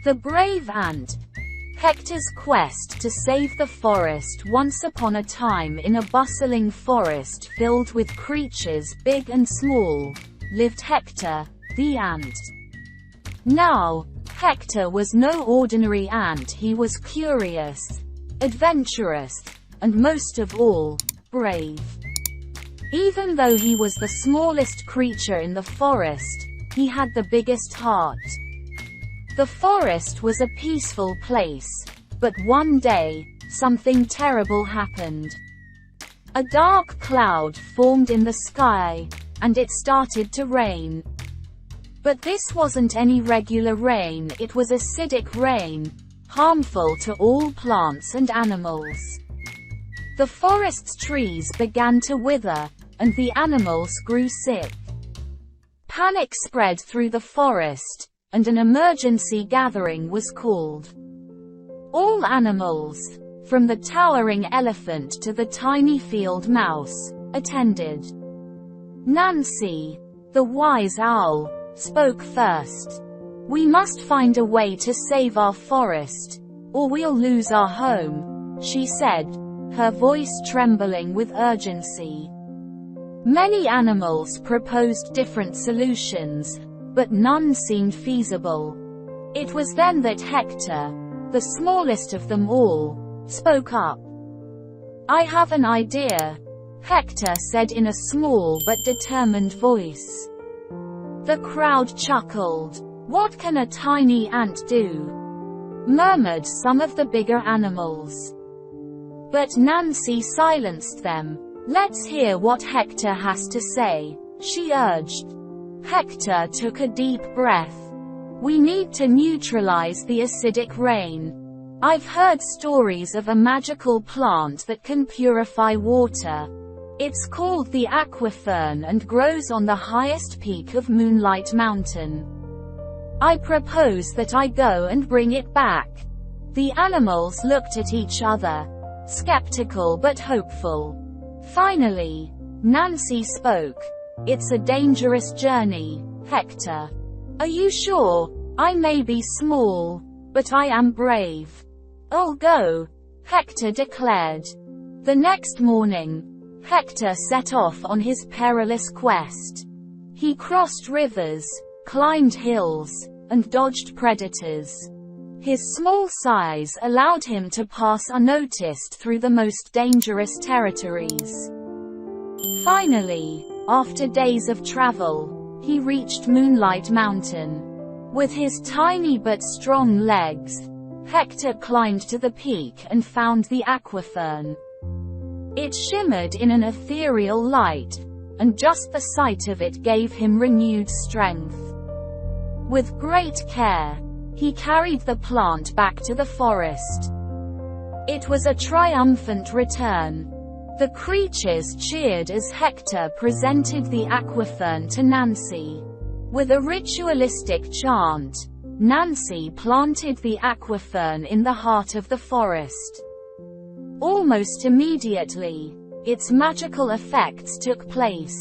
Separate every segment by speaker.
Speaker 1: The brave ant. Hector's quest to save the forest. Once upon a time, in a bustling forest filled with creatures big and small, lived Hector, the ant. Now, Hector was no ordinary ant. He was curious, adventurous, and most of all, brave. Even though he was the smallest creature in the forest, he had the biggest heart. The forest was a peaceful place, but one day, something terrible happened. A dark cloud formed in the sky, and it started to rain. But this wasn't any regular rain, it was acidic rain, harmful to all plants and animals. The forest's trees began to wither, and the animals grew sick. Panic spread through the forest, and an emergency gathering was called. All animals, from the towering elephant to the tiny field mouse, attended. Nancy, the wise owl, spoke first. "We must find a way to save our forest, or we'll lose our home," she said, her voice trembling with urgency. Many animals proposed different solutions, but none seemed feasible. It was then that Hector, the smallest of them all, spoke up. "I have an idea," Hector said in a small but determined voice. The crowd chuckled. "What can a tiny ant do?" murmured some of the bigger animals. But Nancy silenced them. "Let's hear what Hector has to say," she urged. Hector took a deep breath. "We need to neutralize the acidic rain. I've heard stories of a magical plant that can purify water. It's called the aquifern and grows on the highest peak of Moonlight Mountain. I propose that I go and bring it back." The animals looked at each other, skeptical but hopeful. Finally, Nancy spoke. "It's a dangerous journey, Hector. Are you sure? I may be small, but I am brave." "I'll go," Hector declared. The next morning, Hector set off on his perilous quest. He crossed rivers, climbed hills, and dodged predators. His small size allowed him to pass unnoticed through the most dangerous territories. Finally, after days of travel, he reached Moonlight Mountain. With his tiny but strong legs, Hector climbed to the peak and found the aquifern. It shimmered in an ethereal light, and just the sight of it gave him renewed strength. With great care, he carried the plant back to the forest. It was a triumphant return. The creatures cheered as Hector presented the aquifern to Nancy. With a ritualistic chant, Nancy planted the aquifern in the heart of the forest. Almost immediately, its magical effects took place.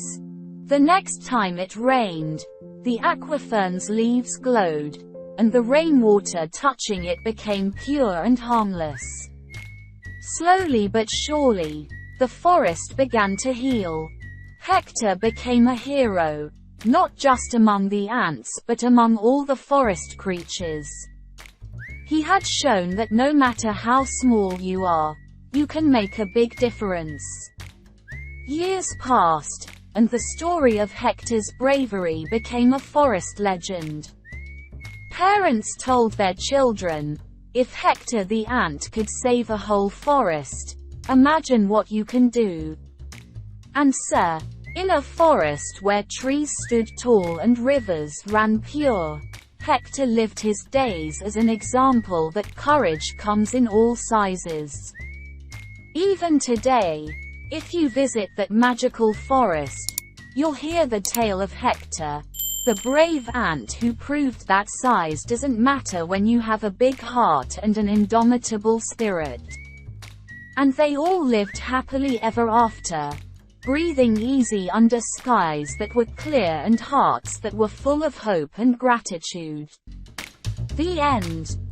Speaker 1: The next time it rained, the aquifern's leaves glowed, and the rainwater touching it became pure and harmless. Slowly but surely, the forest began to heal. Hector became a hero, not just among the ants but among all the forest creatures. He had shown that no matter how small you are, you can make a big difference. Years passed, and the story of Hector's bravery became a forest legend. Parents told their children, "If Hector the ant could save a whole forest, imagine what you can do." And so, in a forest where trees stood tall and rivers ran pure, Hector lived his days as an example that courage comes in all sizes. Even today, if you visit that magical forest, you'll hear the tale of Hector, the brave ant who proved that size doesn't matter when you have a big heart and an indomitable spirit. And they all lived happily ever after, breathing easy under skies that were clear and hearts that were full of hope and gratitude. The end.